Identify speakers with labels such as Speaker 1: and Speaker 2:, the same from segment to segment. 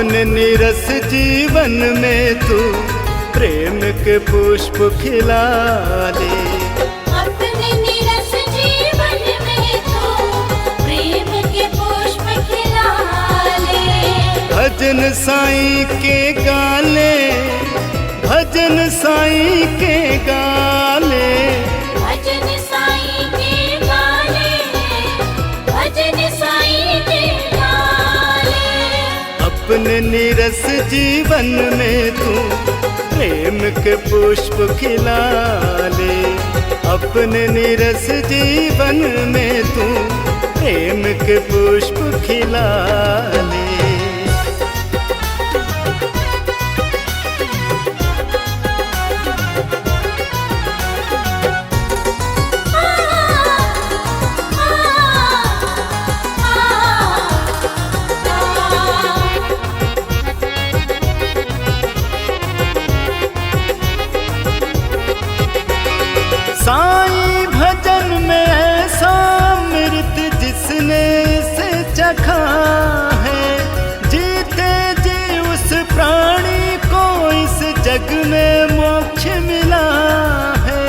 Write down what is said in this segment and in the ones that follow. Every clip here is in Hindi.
Speaker 1: अपने निरस जीवन में तू प्रेम के पुष्प खिला ले।
Speaker 2: अपने निरस जीवन में तू प्रेम के पुष्प खिला ले।
Speaker 1: भजन साईं के गाले, भजन साईं के गाले,
Speaker 2: भजन साईं के गाले, भजन साईं के गाले।
Speaker 1: अपने निरस जीवन में तू प्रेम के पुष्प खिला ले। अपने निरस जीवन में तू प्रेम के पुष्प खिला ले। साईं भजन में ऐसा अमृत जिसने इसे चखा है, जीते जी उस प्राणी को इस जग में मोक्ष मिला है।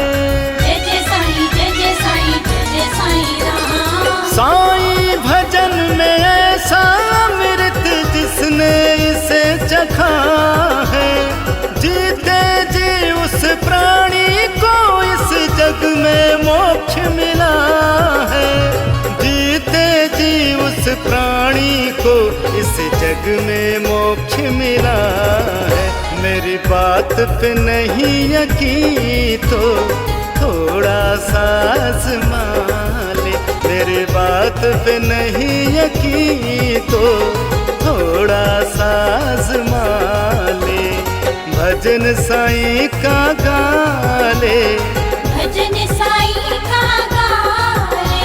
Speaker 2: जय जय साईं, जय जय साईं, जय जय साईं राम।
Speaker 1: साईं भजन में ऐसा अमृत जिसने इसे चखा है, जीते जी उस प्राणी को इस जग में मोक्ष मिला है। जीते जी उस प्राणी को इस जग में मोक्ष मिला है। मेरी बात पे नहीं यकीन तो थोड़ा सा आज़मा ले। मेरी बात पे नहीं यकीन तो थोड़ा सा आज़मा ले। भजन साईं का गाले,
Speaker 2: भजन साईं का गाले,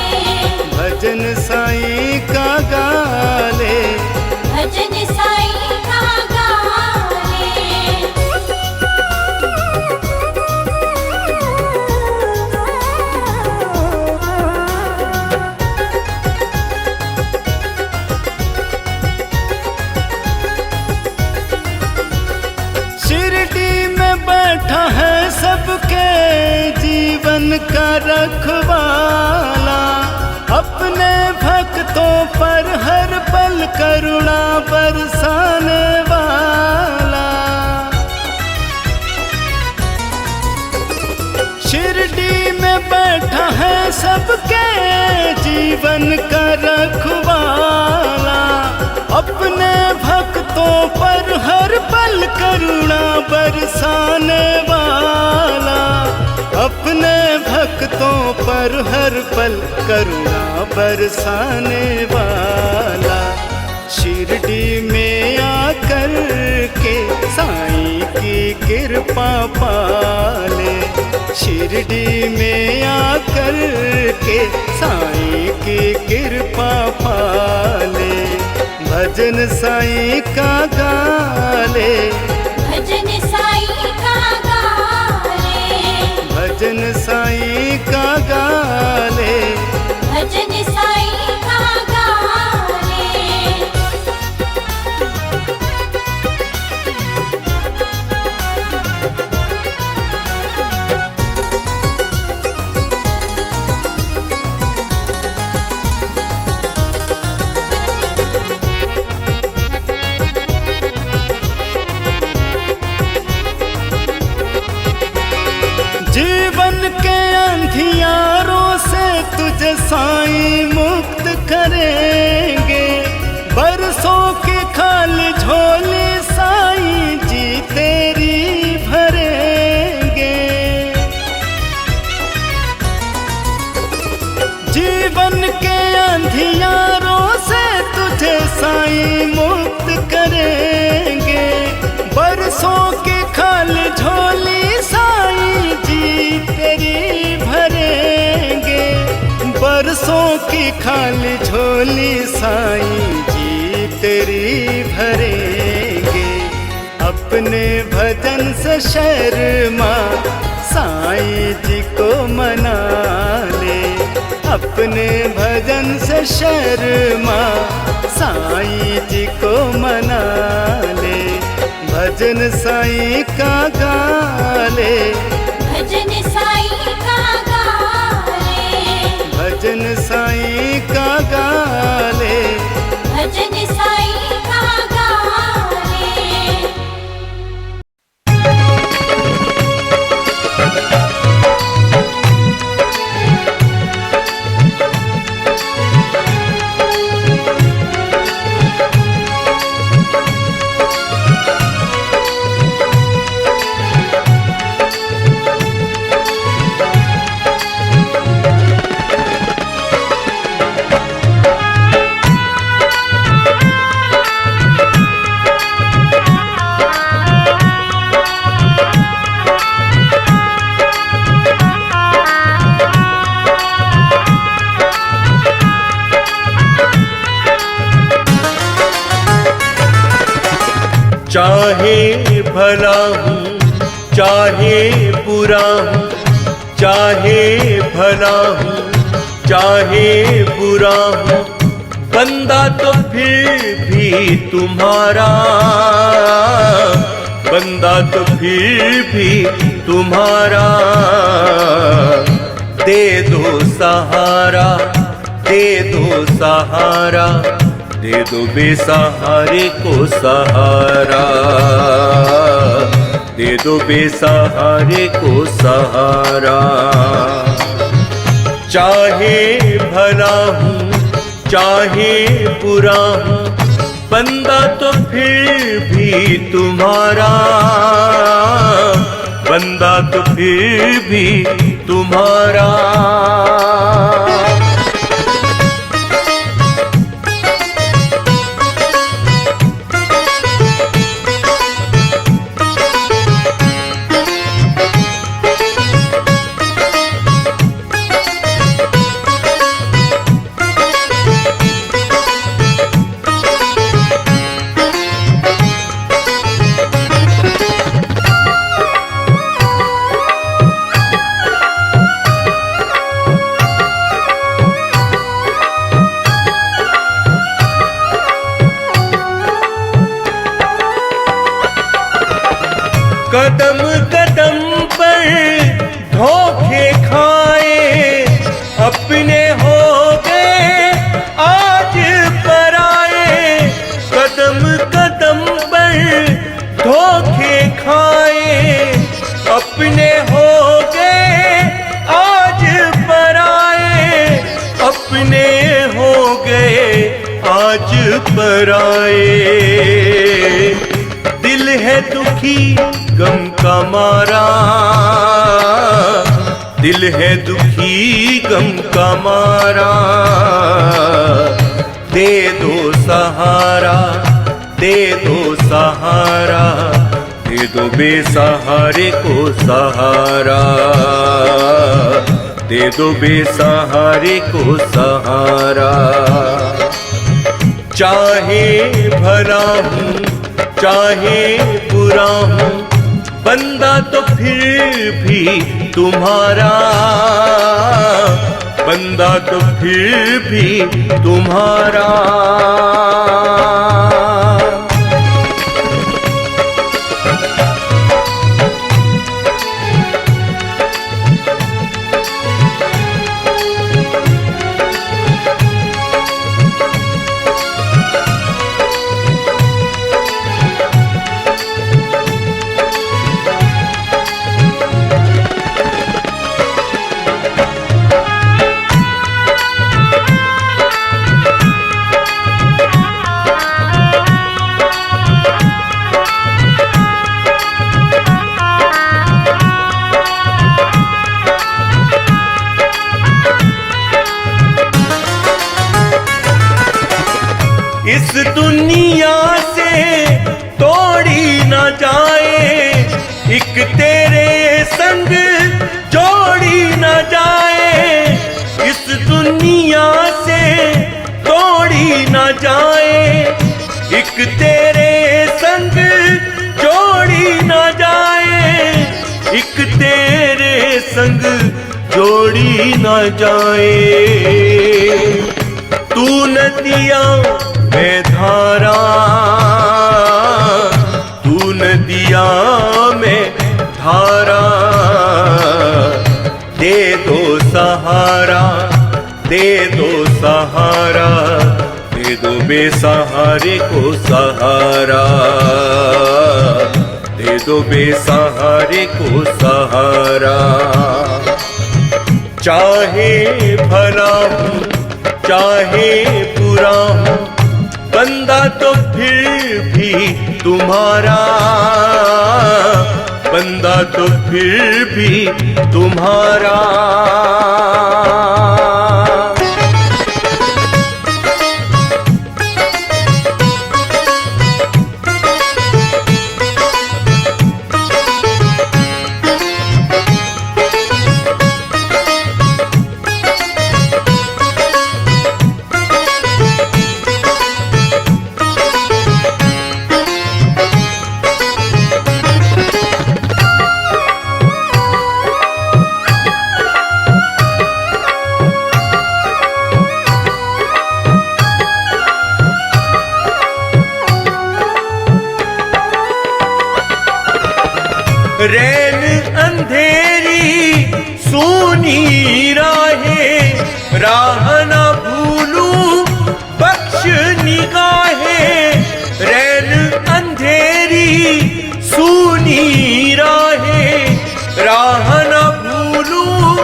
Speaker 1: भजन साईं का गाले,
Speaker 2: भजन साईं का गाले।
Speaker 1: शिरडी में बैठा है सबके जीवन का रखवाला, अपने भक्तों पर हर पल करुणा बरसाने वाला। शिरडी में बैठा है सबके जीवन का रखवाला, अपने भक्तों पर हर पल करुणा बरसाने वाला। अपने भक्तों पर हर पल करुणा बरसाने वाला। शिरडी में आकर के साईं की कृपा पाले। शिरडी में आकर के साईं की कृपा पाले। भजन साईं का गाले,
Speaker 2: भजन साईं का गाले,
Speaker 1: भजन साईं का गाले,
Speaker 2: भजन साईं का गाले।
Speaker 1: जीवन के अंधियारों से तुझे साईं मुक्त करेंगे। बरसों की खाली झोली साईं जी तेरी भरेंगे। जीवन के अंधियारों से तुझे साईं मुक्त करेंगे। बरसों की खाली झोली साईं जी तेरी भरेंगे। बरसों की खाली झोली साईं जी तेरी भरेंगे। अपने भजन से शर्मा साईं जी को मना ले। अपने भजन से शर्मा, साईं जी को मना ले, भजन साईं का गा ले,
Speaker 2: भजन साईं का गाले,
Speaker 1: भजन साईं का गा ले।
Speaker 2: भजन साईं का गाले।
Speaker 3: चाहे भला हूँ चाहे बुरा हूँ, चाहे भला हूँ चाहे बुरा हूँ, बंदा तो फिर भी तुम्हारा, बंदा तो फिर भी तुम्हारा। दे दो सहारा, दे दो सहारा, दे दो बेसहारे को सहारा, दे दो बेसहारे को सहारा। चाहे भला हूँ चाहे बुरा हूँ, बंदा तो फिर भी तुम्हारा, बंदा तो फिर भी तुम्हारा। कदम कदम पर धोखे खाए, अपने हो गए आज पराए। कदम कदम पर धोखे खाए, अपने हो गए आज पराए, अपने हो गए आज पराए। दिल है दुखी गम का मारा, दिल है दुखी गम का मारा। दे दो सहारा, दे दो सहारा, दे दो बेसहारे को सहारा, दे दो बेसहारे को सहारा। चाहे भला हूँ चाहे बुरा हूँ, बंदा तो फिर भी तुम्हारा, बंदा तो फिर भी तुम्हारा। इस दुनिया से तोड़ी न जाए, एक तेरे संग जोड़ी न जाए। इस दुनिया से तोड़ी न जाए, एक तेरे संग जोड़ी न जाए, एक तेरे संग जोड़ी न जाए। तू नदिया में धारा, तू नदिया में धारा, दे दो सहारा, दे दो सहारा, दे दो बेसहारे को सहारा, दे दो बेसहारे को सहारा। चाहे भला हूँ चाहे बुरा हूँ, बंदा तो फिर भी तुम्हारा, बंदा तो फिर भी तुम्हारा। रैन अंधेरी सूनी राहें, राह न भूलूं बख्श निगाहें। रैन अंधेरी सूनी राहें, राह न भूलूं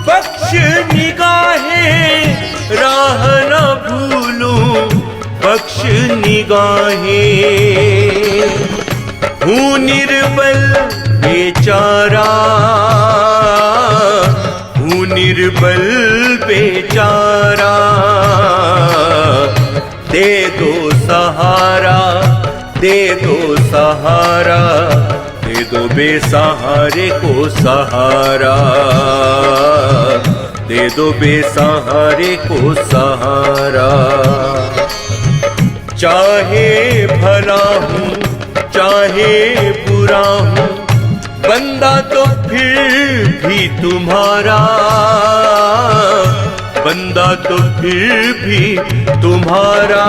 Speaker 3: बख्श निगाहें, राह न भूलूं बख्श निगाहें। हूँ निर्बल बेचारा, हूँ निर्बल बेचारा, दे दो सहारा, दे दो सहारा, दे दो बेसहारे को सहारा, दे दो बेसहारे को सहारा। चाहे भला हूँ चाहे बुरा हूँ, बंदा तो फिर भी तुम्हारा, बंदा तो फिर भी तुम्हारा।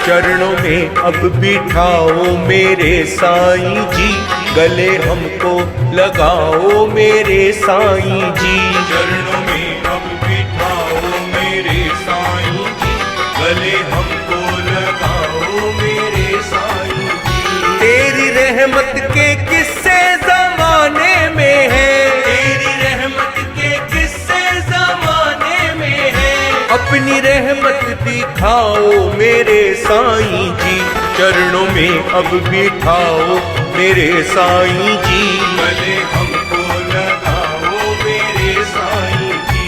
Speaker 3: चरणों में अब बिठाओ मेरे साईं जी, गले हमको लगाओ मेरे साईं जी। चरणों में अब बिठाओ मेरे साईं जी, गले हमको लगाओ मेरे साईं जी। तेरी रहमत के किस्से जमाने में है, तेरी रहमत के किस्से जमाने में है। अपनी रहमत दिखाओ मेरे साईं जी, चरणों में अब बिठाओ मेरे साईं जी। गले हमको लगाओ मेरे साईं जी।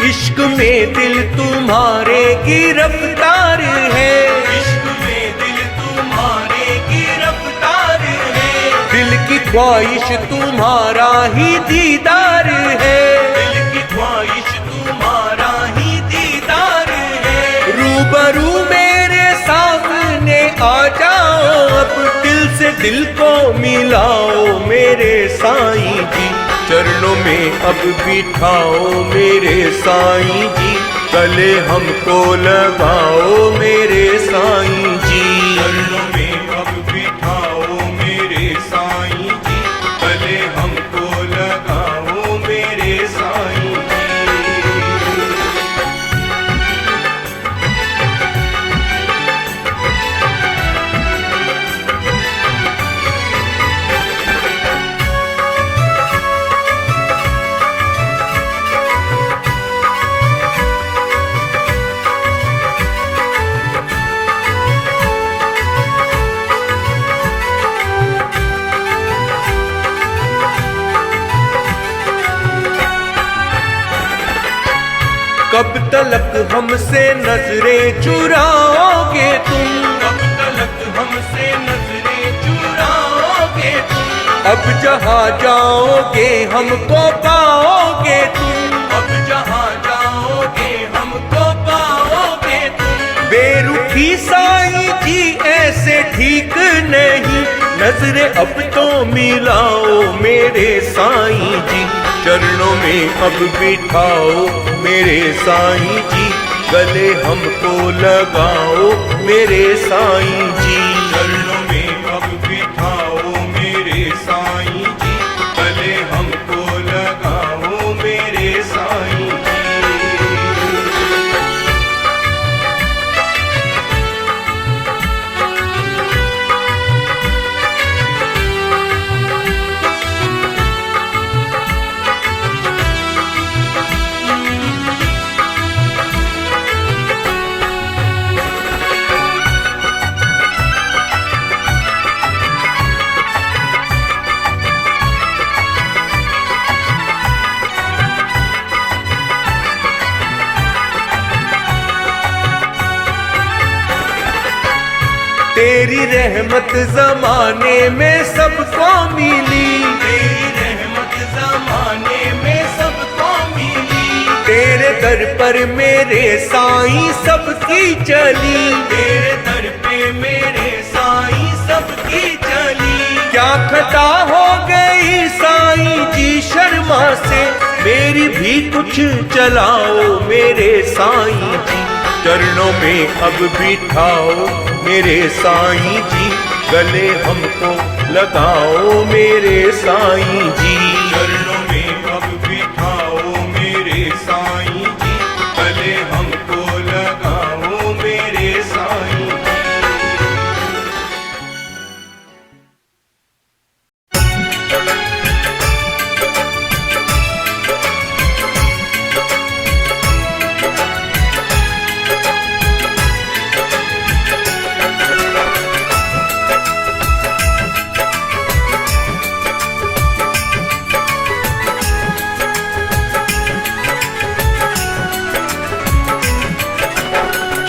Speaker 3: इश्क में दिल तुम्हारे गिरफ्तार है, इश्क में दिल तुम्हारे गिरफ्तार है। दिल की ख्वाहिश तुम्हारा ही दीदार है, दिल की ख्वाहिश तुम्हारा ही दीदार है। रूबरू मेरे सामने आ जाओ, अब दिल से दिल को मिलाओ मेरे साईं जी। चरणों में अब बिठाओ मेरे साईं जी, गले हमको लगाओ मेरे साईं जी। चरणों में अब बिठाओ मेरे साईं जी, तलक हमसे नजरें चुराओगे तुम, कब तलक हमसे नजरें चुराओगे तुम। अब जहाँ जाओगे हमको पाओगे तुम, अब जहाँ जाओगे हमको पाओगे तुम। बेरुखी साईं जी ऐसे ठीक नहीं, नजरें अब तो मिलाओ मेरे साईं जी। चरणों में अब बिठाओ मेरे साईं जी, गले हमको लगाओ मेरे साईं जी। चरणों में अब बिठाओ मेरे साईं जी, गले हमको लगाओ मेरे साईं जी। तेरी रहमत जमाने में सबको मिली, तेरी रहमत जमाने में सबको मिली। तेरे दर पर मेरे साईं सबकी चली, तेरे दर पे मेरे साईं सबकी चली। क्या खता हो गई साईं जी शर्मा से, मेरी भी कुछ चलाओ मेरे साईं जी। चरणों में अब बिठाओ मेरे साईं जी, गले हमको लगाओ मेरे साईं जी। चरणों में अब बिठाओ मेरे साईं जी, गले हमको लगाओ मेरे साईं जी।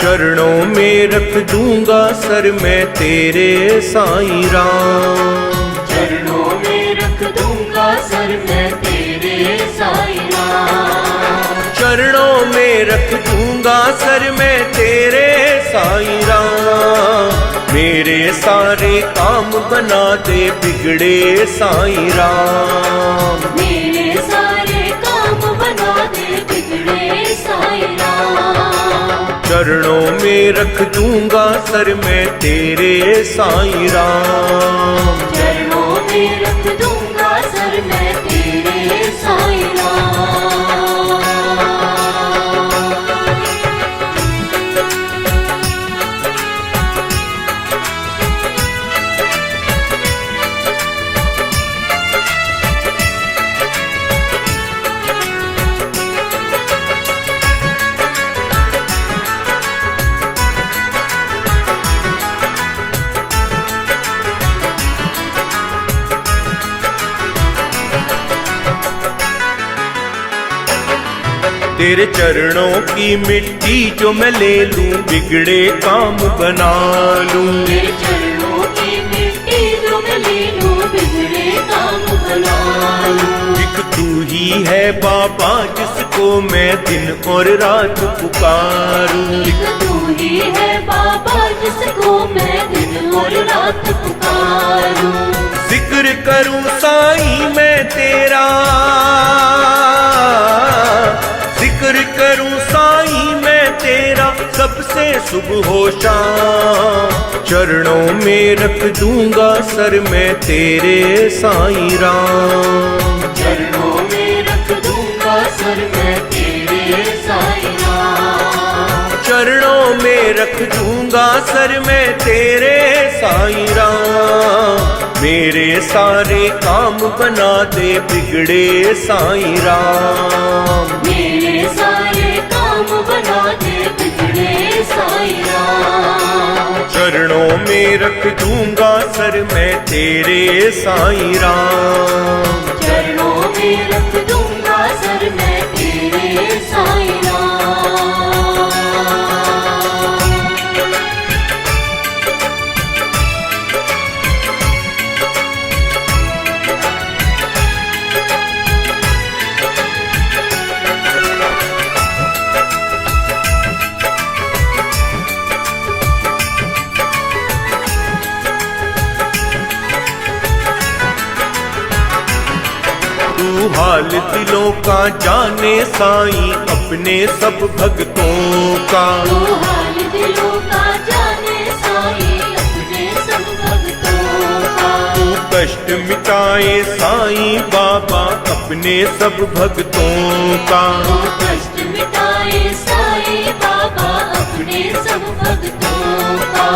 Speaker 3: चरणों में रख दूंगा सर मैं तेरे साईं राम,
Speaker 2: चरणों में रख दूंगा सर मैं तेरे साईं राम।
Speaker 3: चरणों में रख दूंगा सर मैं तेरे साईं राम। मेरे सारे काम बना दे बिगड़े साईं राम,
Speaker 2: मेरे सारे काम बना दे बिगड़े साईं राम।
Speaker 3: चरणों में रख दूंगा सर मैं तेरे साईं राम।
Speaker 2: चरणों में रख दूंगा सर मैं तेरे साईं राम।
Speaker 3: तेरे चरणों की मिट्टी जो मैं ले लूं, बिगड़े काम बना लूं।
Speaker 2: तेरे चरणों की मिट्टी जो मैं ले लूं, बिगड़े काम बना लूं।
Speaker 3: एक तू ही है बाबा जिसको मैं दिन और रात पुकारूं।
Speaker 2: एक तू ही है बाबा जिसको मैं दिन और रात पुकारूं।
Speaker 3: जिक्र करूं साईं मैं तेरा, जिक्र करूं साईं मैं तेरा सबसे सुबह हो शाम। चरणों में रख दूंगा सर मैं तेरे साईं राम।
Speaker 2: चरणों में रख दूंगा सर मैं तेरे साईं राम।
Speaker 3: चरणों में रख दूंगा सर मैं तेरे साईं राम। मेरे सारे काम बना दे बिगड़े साईं राम।
Speaker 2: मेरे सारे काम बना दे बिगड़े साईं राम।
Speaker 3: चरणों में रख दूंगा सर मैं तेरे साईं राम।
Speaker 2: चरणों में रख दूंगा सर मैं तेरे साईं राम।
Speaker 3: तू हाल दिलों का जाने साईं अपने सब भक्तों का।
Speaker 2: तू हाल दिलों का जाने साईं अपने सब भक्तों का।
Speaker 3: तू कष्ट मिटाए साईं बाबा अपने सब भक्तों का।
Speaker 2: तू कष्ट मिटाए साईं बाबा अपने सब भक्तों का।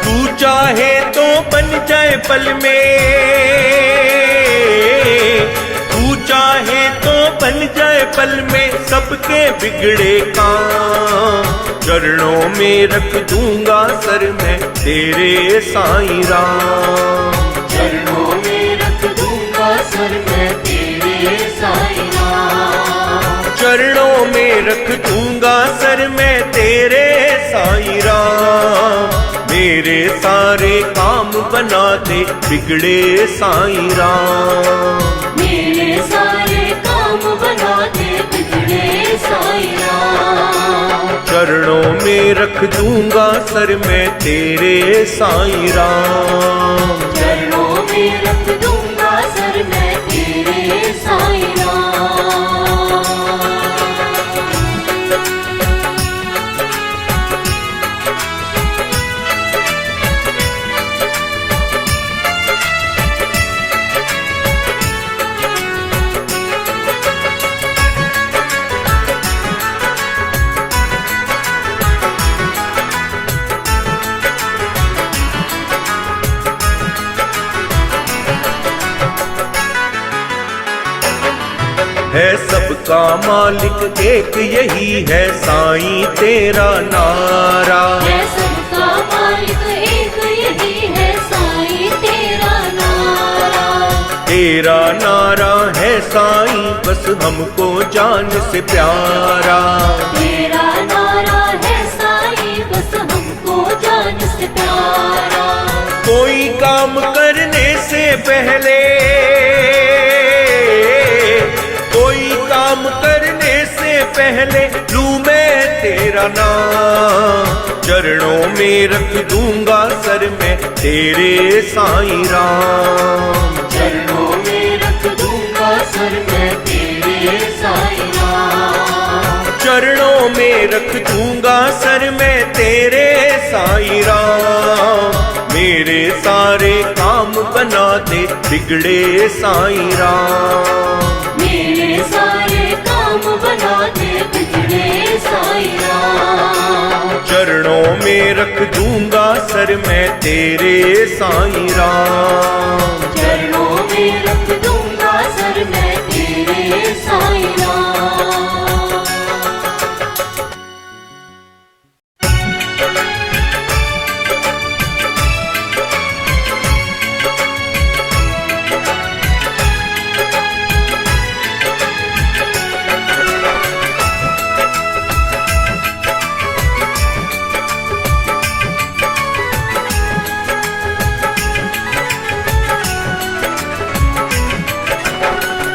Speaker 3: तू चाहे तो बन जाए पल में, तू चाहे तो बन जाए पल में सबके बिगड़े काम। चरणों में रख दूंगा सर मैं तेरे साईं राम।
Speaker 2: चरणों में रख दूंगा सर मैं तेरे साईं राम।
Speaker 3: चरणों में रख दूंगा सर मैं तेरे साईं राम। मेरे सारे काम बना दे बिगड़े साईं राम।
Speaker 2: मेरे सारे काम बना दे बिगड़े साईं राम।
Speaker 3: चरणों में रख दूंगा सर मैं तेरे साईं राम।
Speaker 2: चरणों में रख दूंगा सर मैं तेरे साईं राम।
Speaker 3: है सबका मालिक एक यही है साईं तेरा नारा।
Speaker 2: है सबका मालिक एक यही है साईं तेरा नारा।
Speaker 3: तेरा नारा है साईं बस हमको जान से प्यारा।
Speaker 2: तेरा नारा है साईं बस हमको जान से प्यारा।
Speaker 3: कोई काम करने से पहले, कोई काम करने से पहले लूं मैं तेरा नाम। चरणों में रख दूंगा सर मैं तेरे साईं राम।
Speaker 2: चरणों में रख दूंगा सर मैं तेरे साईं राम।
Speaker 3: चरणों में रख दूंगा सर मैं तेरे साईं राम। मेरे सारे काम बना दे बिगड़े साईं राम।
Speaker 2: मेरे सारे काम बना दे बिगड़े साईं राम।
Speaker 3: चरणों में रख दूंगा सर मैं तेरे साईं राम।
Speaker 2: चरणों में रख दूंगा सर मैं तेरे साईं राम।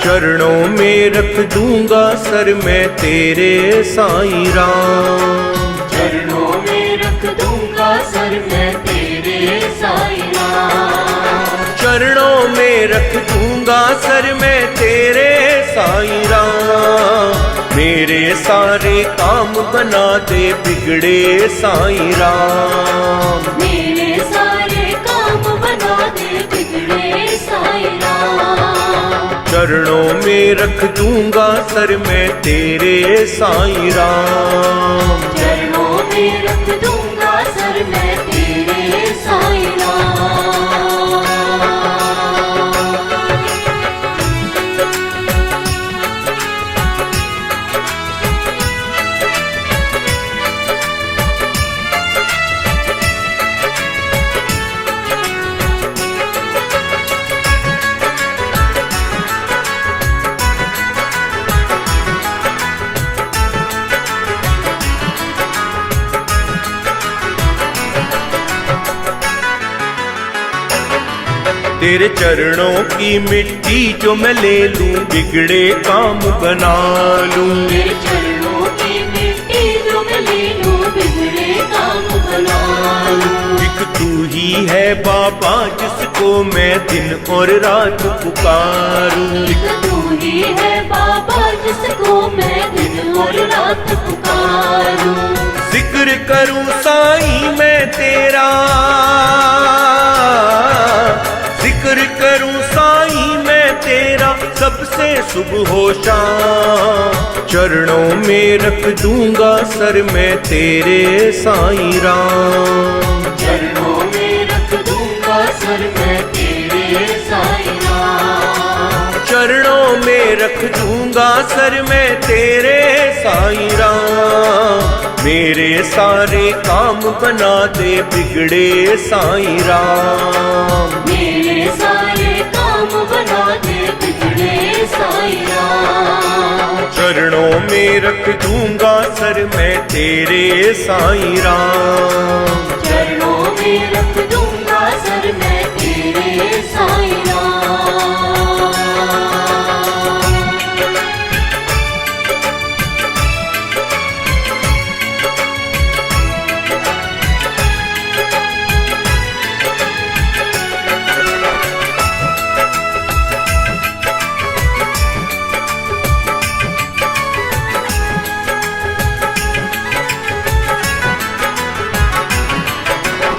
Speaker 3: चरणों में रख दूंगा सर मैं तेरे साईं राम।
Speaker 2: चरणों में रख दूंगा सर मैं तेरे साईं राम।
Speaker 3: चरणों में रख दूंगा सर मैं तेरे साईं राम। मेरे सारे काम बना दे बिगड़े साईं राम।
Speaker 2: मेरे सारे काम बना दे बिगड़े साईं राम।
Speaker 3: चरणों में रख दूंगा सर मैं तेरे साईं राम।
Speaker 2: चरणों में रख दूंगा सर मैं तेरे साईं राम।
Speaker 3: तेरे चरणों की मिट्टी जो मैं ले लूं बिगड़े काम बना लूं।
Speaker 2: तेरे चरणों की मिट्टी जो मैं ले लूं बिगड़े काम बना लूं।
Speaker 3: एक तू ही है बाबा जिसको मैं दिन और रात पुकारूं।
Speaker 2: एक तू ही है बाबा जिसको मैं दिन और रात पुकारूं।
Speaker 3: जिक्र करूं साईं मैं तेरा, जिक्र करूं साईं मैं तेरा सबसे सुबह हो शाम। चरणों में रख दूंगा सर मैं तेरे साईं राम।
Speaker 2: चरणों में रख दूंगा सर मैं तेरे साईं राम।
Speaker 3: चरणों में रख दूंगा सर मैं तेरे साईं राम। मेरे सारे काम बना दे बिगड़े साईं राम।
Speaker 2: मेरे सारे काम बना दे बिगड़े साईं राम।
Speaker 3: चरणों में रख दूंगा सर मैं तेरे साईं राम।
Speaker 2: चरणों में रख दूंगा सर मैं तेरे साईं राम।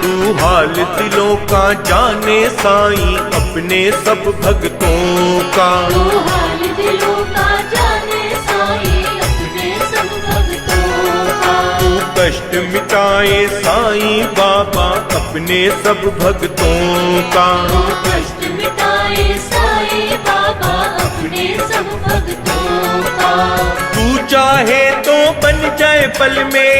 Speaker 3: तू हाल दिलों का जाने साईं अपने सब भक्तों का।
Speaker 2: तू हाल दिलों का जाने साईं अपने सब भक्तों का।
Speaker 3: तू कष्ट मिटाए साईं बाबा अपने सब भक्तों का।
Speaker 2: तू कष्ट मिटाए साईं बाबा अपने सब भक्तों का।
Speaker 3: तू चाहे तो बन जाए पल में,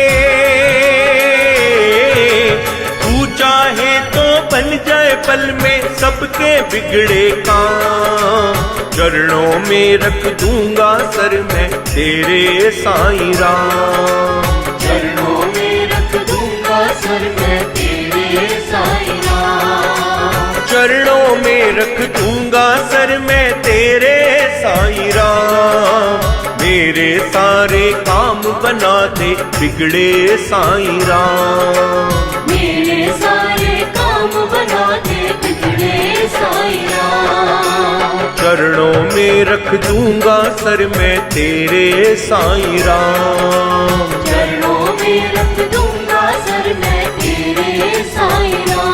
Speaker 3: तू चाहे तो बन जाए पल में सबके बिगड़े काम। चरणों में रख दूंगा सर मैं तेरे साईं राम।
Speaker 2: चरणों में रख दूंगा सर मैं तेरे साईं राम।
Speaker 3: चरणों में रख दूंगा सर मैं तेरे साईं राम। मेरे सारे काम बना दे बिगड़े साईं राम।
Speaker 2: मेरे सारे काम बना दे बिगड़े साईं राम।
Speaker 3: चरणों में रख दूंगा सर मैं तेरे साईं राम।
Speaker 2: चरणों में रख दूंगा सर मैं तेरे साईं राम।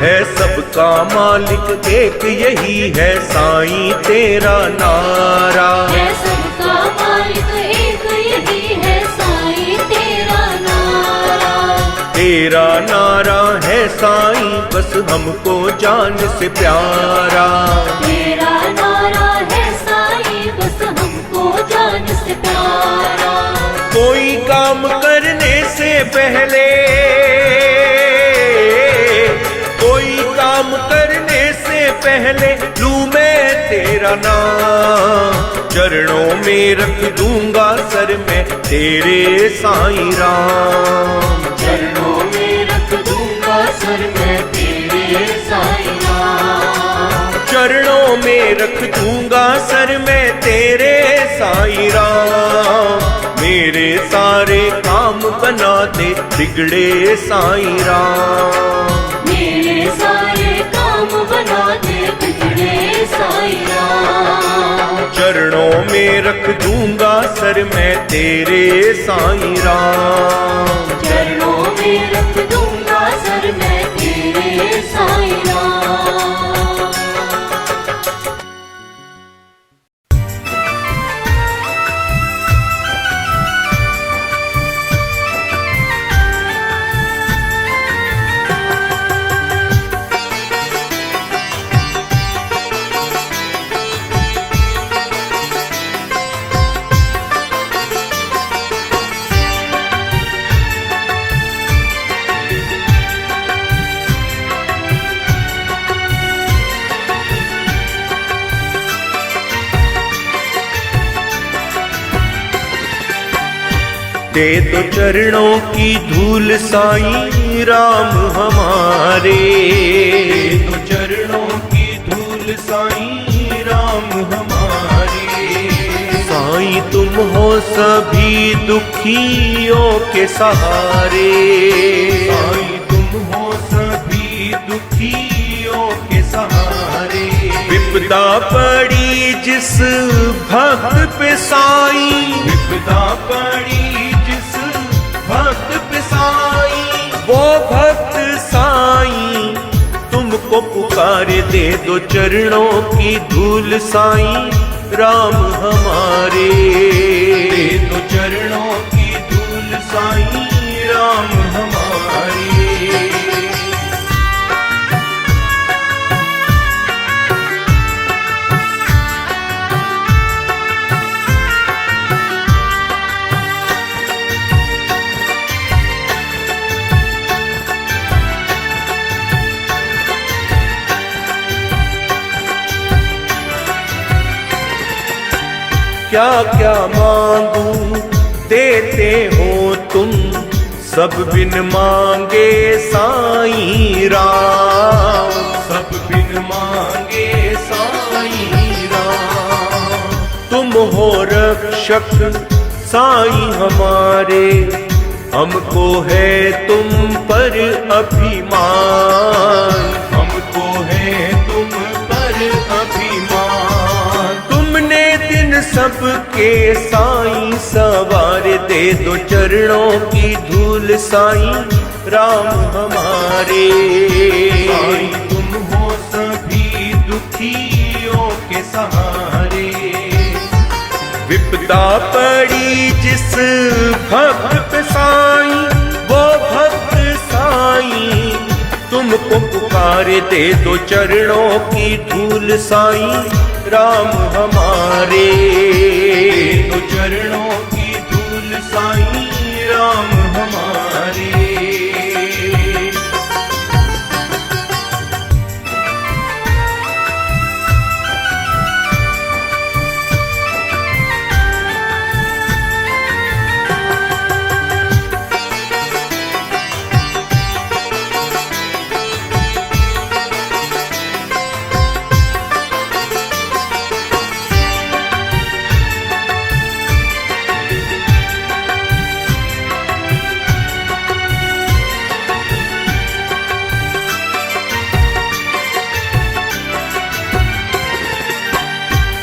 Speaker 3: है सबका मालिक एक यही है साईं तेरा नारा।
Speaker 2: है सबका मालिक एक यही है साईं तेरा नारा।
Speaker 3: तेरा नारा है साईं बस हमको जान से प्यारा।
Speaker 2: तेरा नारा है साईं बस हमको जान से प्यारा।
Speaker 3: कोई काम करने से पहले, कोई काम करने से पहले लूं मैं तेरा नाम। चरणों में रख दूंगा सर मैं तेरे साईं राम।
Speaker 2: चरणों में रख दूंगा सर मैं तेरे साईं राम।
Speaker 3: चरणों में रख दूंगा सर मैं तेरे साईं राम। मेरे सारे काम बना दे बिगड़े साईं राम।
Speaker 2: मेरे सारे काम बना दे बिगड़े साईं राम।
Speaker 3: चरणों में रख दूंगा सर मैं तेरे साईं राम।
Speaker 2: चरणों में रख दूंगा सर मैं तेरे साईं राम।
Speaker 3: दे दो चरणों की धूल साईं राम हमारे, दे दो चरणों की धूल साईं राम हमारे। साईं तुम हो सभी दुखियों के सहारे, साईं तुम हो सभी दुखियों के सहारे। विपदा पड़ी जिस भक्त पे साईं, विपदा पड़ी जिस भक्त पे साईं, वो भक्त साईं तुमको पुकारे। दे दो चरणों की धूल साईं राम हमारे, दे दो चरणों की धूल साईं राम हमारे। क्या क्या मांगू देते हो तुम, सब बिन मांगे साईं राम, सब बिन मांगे साईं राम। तुम हो रक्षक साईं हमारे, हमको है तुम पर अभिमान, हमको है तुम पर अभिमान। तुमने दिन सबके साईं सवार, दे दो चरणों की धूल साईं राम हमारे। साईं तुम हो सभी दुखियों के सहारे। विपदा पड़ी जिस भक्त पे साईं, वो भक्त साईं तुमको पुकारे। दे दो चरणों की धूल साईं राम हमारे, दे दो चरणों की धूल साईं राम हमारे।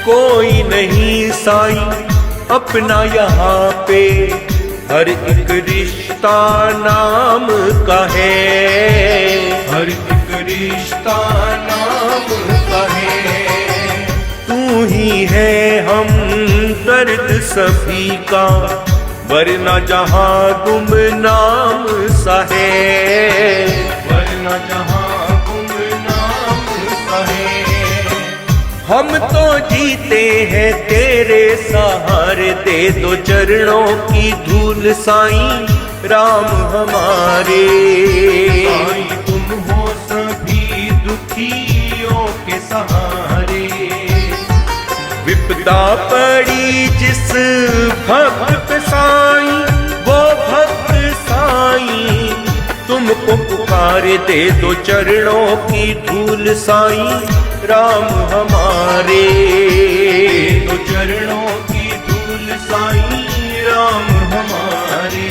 Speaker 3: कोई नहीं साईं अपना यहाँ पे, हर एक रिश्ता नाम का है, हर एक रिश्ता नाम का है। तू ही है हम दर्द सभी का, वरना जहाँ गुमनाम सा है, वरना जहाँ गुमनाम सा है। हम तो जीते हैं तेरे सहारे, दे दो चरणों की धूल साईं राम हमारे। साईं तुम हो सभी दुखियों के सहारे। विपदा पड़ी जिस भक्त पे साईं, वो भक्त साईं तुमको पुकारे। दे दो चरणों की धूल साईं राम हमारे, दे दो चरणों की धूल साईं राम हमारे।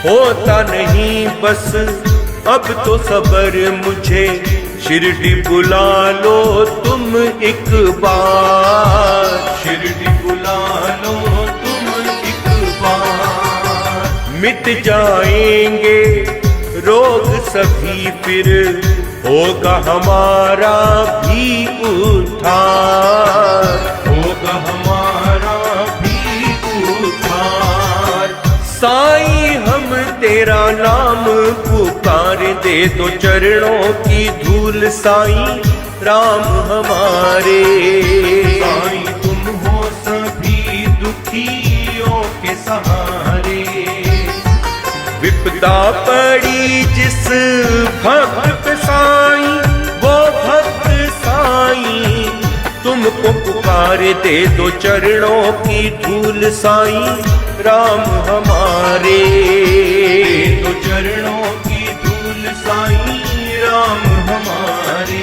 Speaker 3: होता नहीं बस अब तो सबर मुझे, शिरडी बुला लो तुम एक बार, शिरडी बुला लो तुम एक बार। मिट जाएंगे रोग सभी, फिर होगा हमारा भी उद्धार, होगा हमारा भी उद्धार। साईं हम तेरा नाम पुकार, दे दे दो चरणों की धूल साईं राम हमारे। साईं तुम हो सभी दुखियों के सहारे। विपदा पड़ी जिस भक्त पे साईं वो भक्त साईं तुमको पुकारे। दे दो चरणों की धूल साईं राम हमारे। दे दो चरणों की धूल साईं राम हमारे।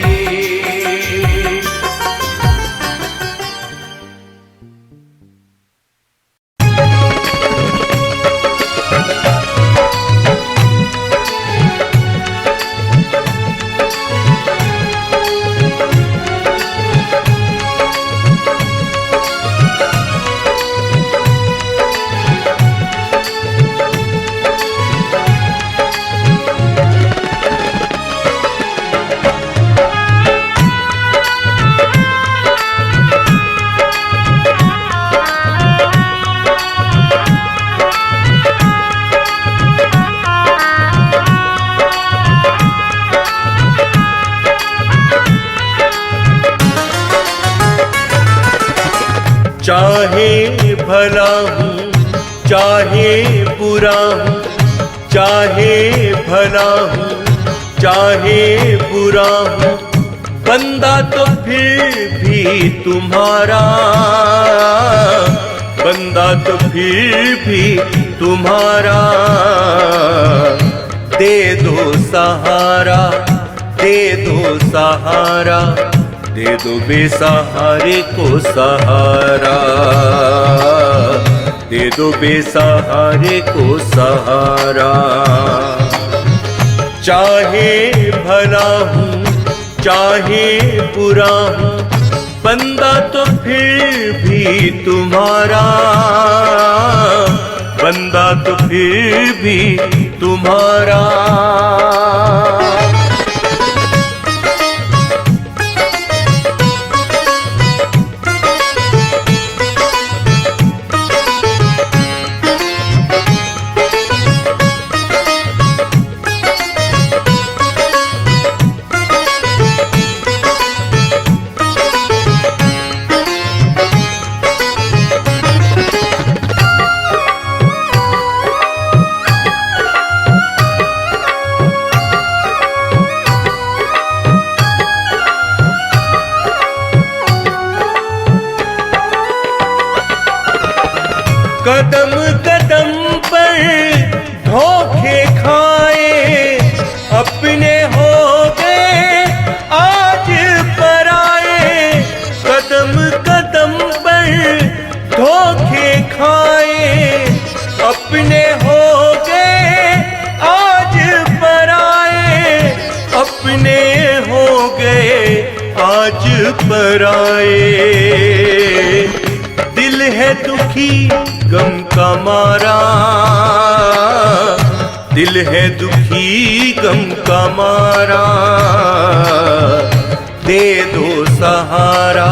Speaker 3: चाहे भला हूँ चाहे बुरा हूँ, चाहे भला हूँ चाहे बुरा हूँ, बंदा तो फिर भी तुम्हारा। बंदा तो फिर भी तुम्हारा। दे दो सहारा दे दो सहारा, दे दो बेसहारे को सहारा। दे दो बेसहारे को सहारा। चाहे भला हूँ चाहे बुरा हूँ, बंदा तो फिर भी तुम्हारा। बंदा तो फिर भी तुम्हारा। कदम कदम पर धोखे खाए, अपने हो गए आज पराए। कदम कदम पर धोखे खाए, अपने हो गए आज पराए। अपने हो गए आज पराए। दिल है दुखी गम का मारा, दिल है दुखी गम का मारा। दे दो सहारा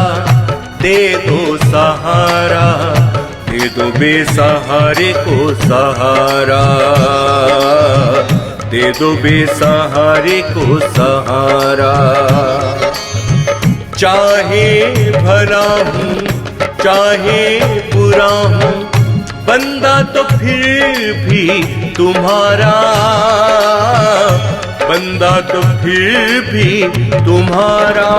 Speaker 3: दे दो सहारा, दे दो बेसहारे को सहारा। दे दो बेसहारे को सहारा। चाहे भला हूँ चाहे बुरा हूँ, बंदा तो फिर भी तुम्हारा। बंदा तो फिर भी तुम्हारा।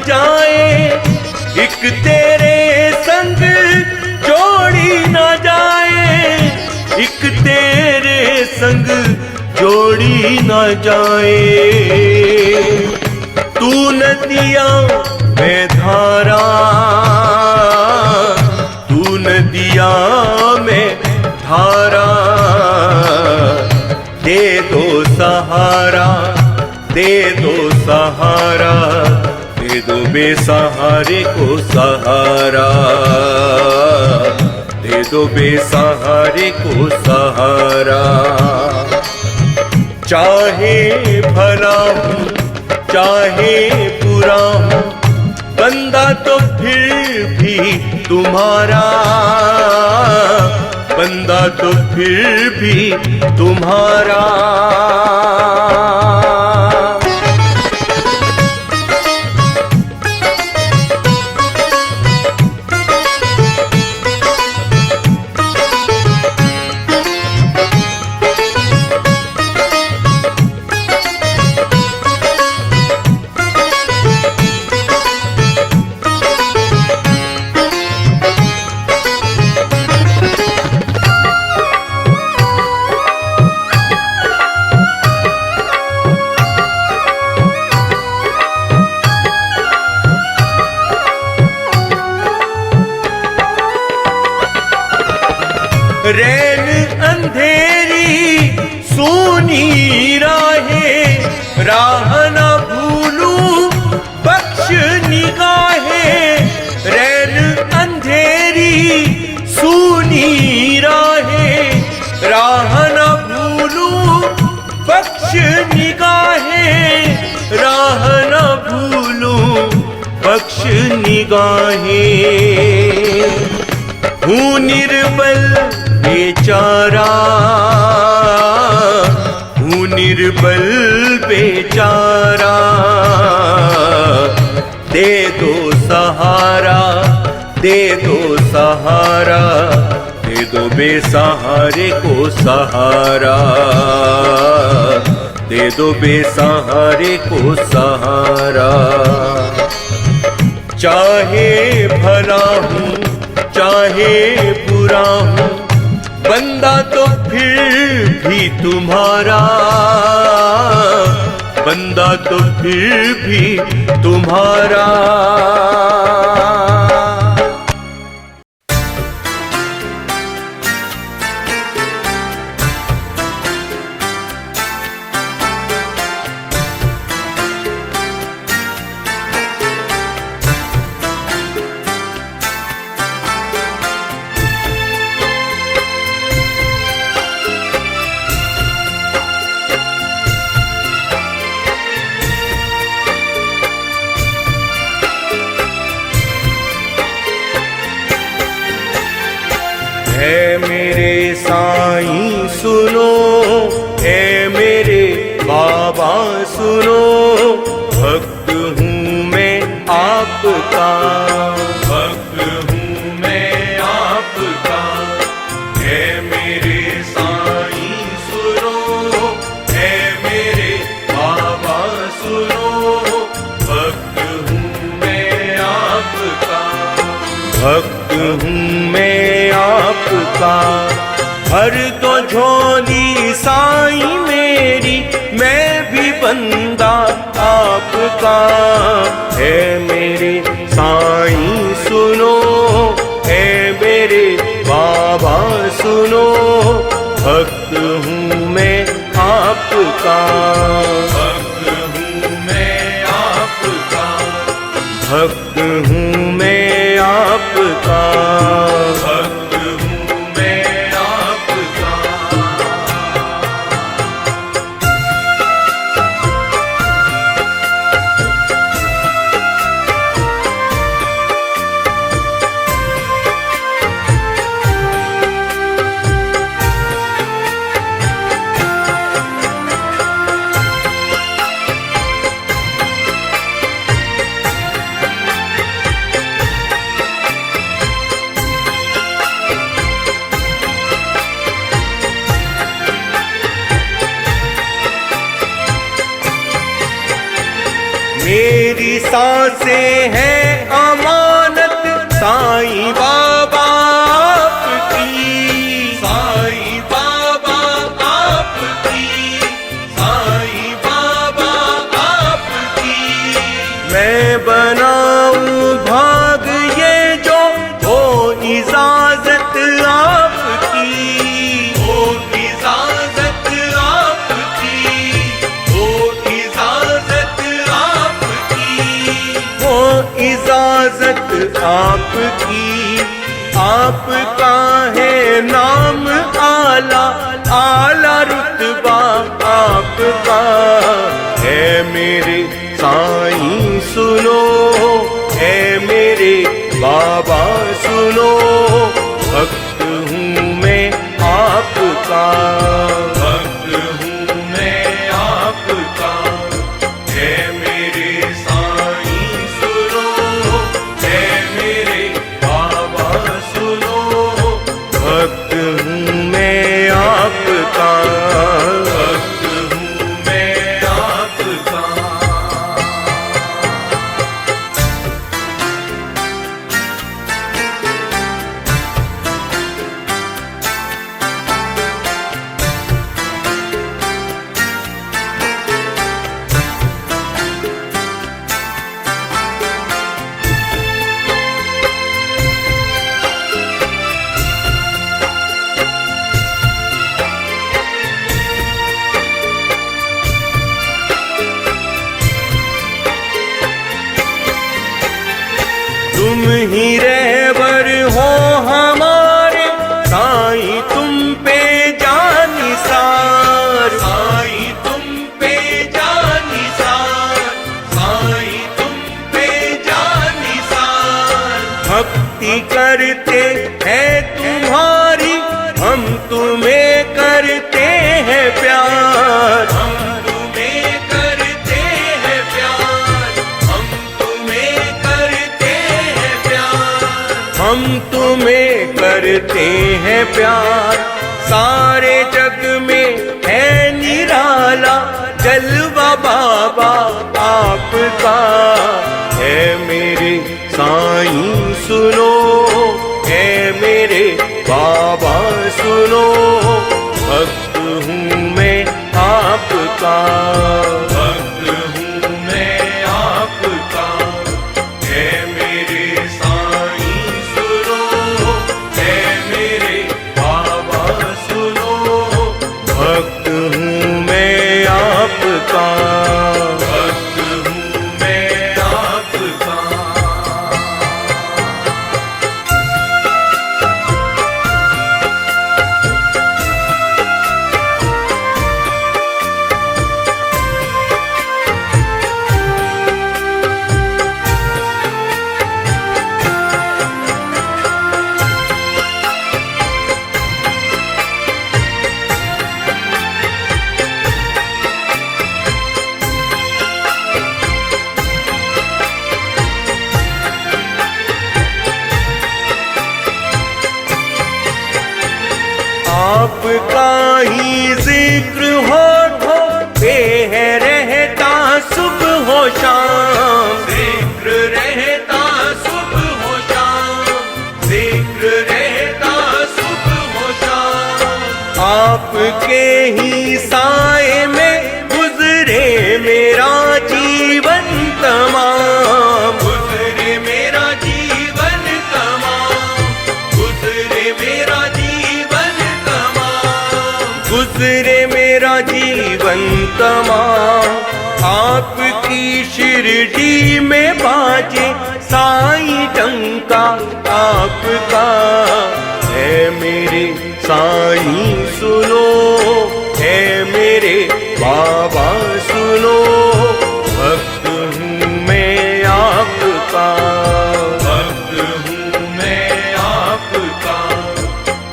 Speaker 3: जाए, एक तेरे संग जोड़ी न जाए, एक तेरे संग जोड़ी न जाए। तू नदिया में धारा, तू नदिया में धारा, दे दो सहारा, दे दो सहारा, दे दो बेसहारे को सहारा, दे दो बेसहारे को सहारा। चाहे भला हूँ चाहे बुरा हूँ, बंदा तो फिर भी तुम्हारा, बंदा तो फिर भी तुम्हारा। रैन अंधेरी सूनी राहें, राह न भूलूं बख्श निगाहें। रैन अंधेरी सूनी राहें, राह न भूलूं बख्श निगाहें, राह न भूलूं बख्श निगाहें। हूँ निर्बल बेचारा, हूँ निर्बल बेचारा, दे दो सहारा, दे दो सहारा, दे दो बेसहारे को सहारा, दे दो बेसहारे को सहारा। चाहे भला हूँ चाहे बुरा हूँ, बंदा तो फिर भी तुम्हारा, बंदा तो फिर भी तुम्हारा। है मेरे साईं सुनो, है मेरे बाबा सुनो, भक्त हूँ मैं आपका, भक्त हूँ मैं आपका। है मेरे साईं सुनो, है मेरे बाबा सुनो, भक्त हूँ मैं आपका, भक्त हूँ मैं आपका। भर दो झोली साईं मेरी, मैं भी बंदा आपका। है मेरे साईं सुनो, है मेरे बाबा सुनो, भक्त हूँ मैं आपका, भक्त हूँ मैं आपका, भक्त हूँ मैं आपका, भक्त हूँ मैं आपका। से है अमानत साईं बाबा आपकी, साईं बाबा आपकी, साईं बाबा आपकी। मैं बनाऊं भाग ये जो हो इजाजत आपकी, हो इजाजत आपकी, हो इजाजत आपकी, हो इजाजत आपकी। आपका है नाम आला, आला रुतबा आपका है मेरे साईं सुनो, है मेरे बाबा सुनो। भक्त हूँ मैं आपका, भक्त हूँ मैं आपका, है मेरे साईं सुनो, है मेरे बाबा सुनो। भक्त हूँ मैं आपका, भक्त हूँ मैं आपका। तुम ही रहबर हो हमारे साईं, तुम पे जानिसार, साईं तुम पे जानिसार, साईं तुम पे जानिसार। भक्ति करते हैं तुम्हारी, हम तुम्हें करते हैं प्यार, हम तुम्हें करते हैं प्यार, हम तुम्हें करते हैं प्यार, हम तुम्हें करते हैं प्यार। सारे जग में है निराला जलवा बाबा आपका, है मेरे साईं सुनो, है मेरे बाबा सुनो। भक्त हूँ मैं आपका, भक्त हूँ मैं आपका, है मेरे साईं सुनो, है मेरे बाबा सुनो। भक्त हूँ मैं आपका, भक्त हूँ मैं आपका। आपका ही जिक्र होठों पे है रहता सुबह हो शाम, जिक्र रहता सुबह हो शाम, जिक्र रहता सुबह हो शाम। आपके ही साए में गुजरे मेरा जीवन तमाम, गुजरे मेरा जीवन तमाम, गुजरे मेरा गुजरे मेरा जीवन तमाम। आपकी शिरडी में बाजे साईं टंका आपका, है मेरे साईं सुनो, है मेरे बाबा सुनो। भक्त हूँ मैं आपका, भक्त हूँ मैं आपका,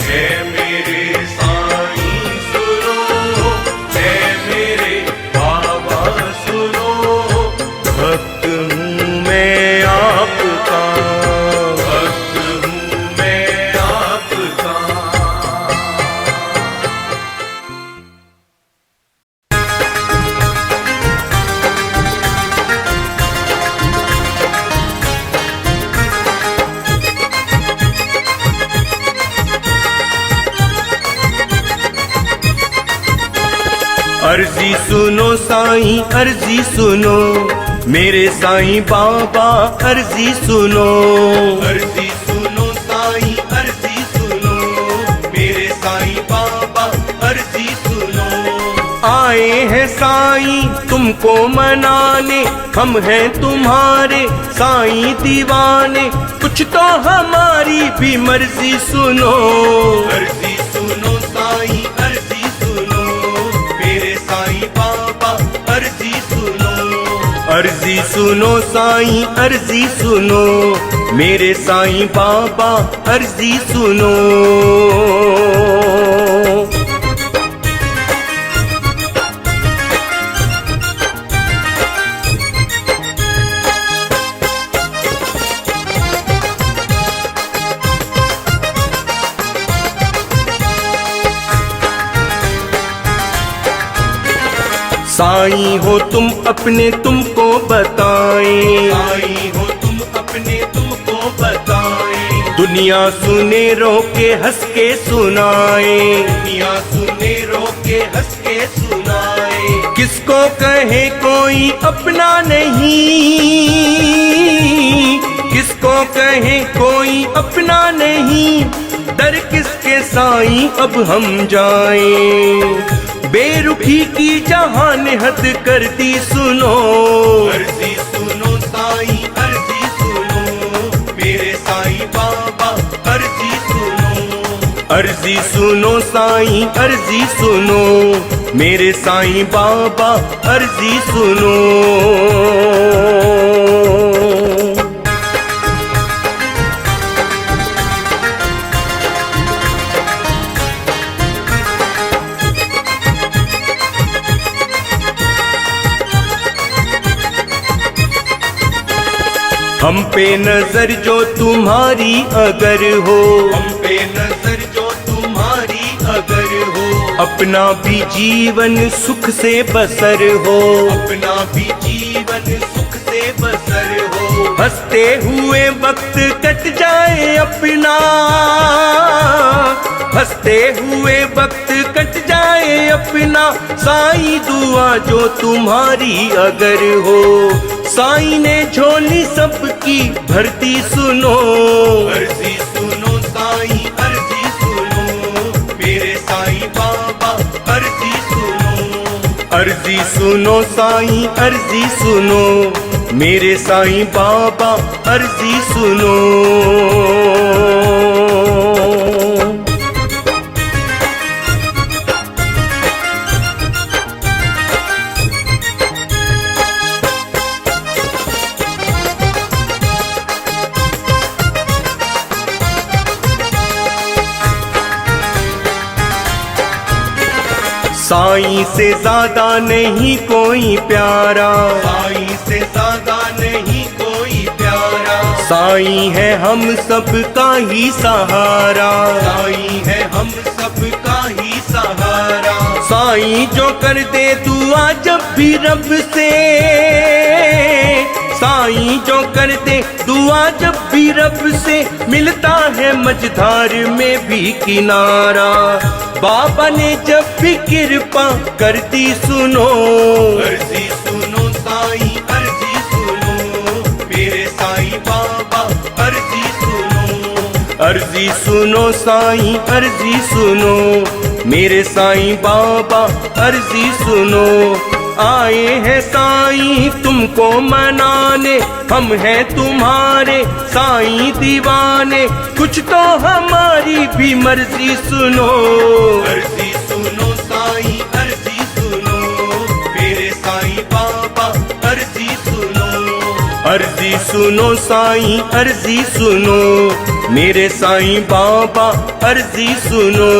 Speaker 3: है मेरे साईं सुनो, है मेरे बाबा सुनो। भक्त हूँ मैं आपका, भक्त हूँ मैं आपका। अर्जी सुनो साईं अर्जी सुनो, मेरे साईं बाबा अर्जी सुनो। अर्जी सुनो साईं अर्जी सुनो, मेरे साईं बाबा अर्जी सुनो। आए हैं साईं तुमको मनाने, हम हैं तुम्हारे साईं दीवाने, कुछ तो हमारी भी मर्जी सुनो। अर्जी सुनो साईं अर्जी सुनो, मेरे साईं बाबा अर्जी सुनो। अर्जी सुनो साईं अर्जी सुनो, मेरे साईं बाबा अर्जी सुनो। साईं हो तुम अपने तुमको बताएं, साईं हो तुम अपने तुमको बताएं। दुनिया सुने रो के हंस के सुनाए, दुनिया सुने रो के हंस के सुनाए। किसको कहे कोई अपना नहीं, किसको कहे कोई अपना नहीं, डर किसके साईं अब हम जाएं। बेरुखी की जहान हद कर दी सुनो। अर्जी सुनो साईं अर्जी सुनो, मेरे साईं बाबा अर्जी सुनो। अर्जी सुनो साईं अर्जी सुनो, मेरे साईं बाबा अर्जी सुनो। हम पे नजर जो तुम्हारी अगर हो, हम पे नजर जो तुम्हारी अगर हो, अपना भी जीवन सुख से बसर हो, अपना भी जीवन सुख से बसर हो। हंसते हुए वक्त कट जाए अपना, हंसते हुए वक्त कट जाए अपना, साईं दुआ जो तुम्हारी अगर हो, साईं ने झोली सबकी भरती सुनो। अर्जी सुनो साईं अर्जी सुनो, मेरे साईं बाबा अर्जी सुनो। अर्जी सुनो साईं अर्जी सुनो, मेरे साईं बाबा अर्जी सुनो। साईं से ज्यादा नहीं कोई प्यारा, साईं से ज्यादा नहीं कोई प्यारा। साईं है हम सब का ही सहारा, साईं है हम सब का ही सहारा। साईं जो कर दे दुआ जब भी रब से, साईं जो कर दे दुआ जब भी रब से, मिलता है मझधार में भी किनारा। बाबा ने जब भी कृपा कर दी सुनो। अर्जी सुनो साईं अर्जी सुनो, मेरे साईं बाबा अर्जी सुनो। अर्जी सुनो साईं अर्जी सुनो, मेरे साईं बाबा अर्जी सुनो। आए हैं साईं तुमको मनाने, हम हैं तुम्हारे साईं दीवाने, कुछ तो हमारी भी मर्जी सुनो। अर्जी सुनो साईं अर्जी सुनो, मेरे साईं बाबा अर्जी सुनो। अर्जी सुनो साईं अर्जी सुनो, मेरे साईं बाबा अर्जी सुनो।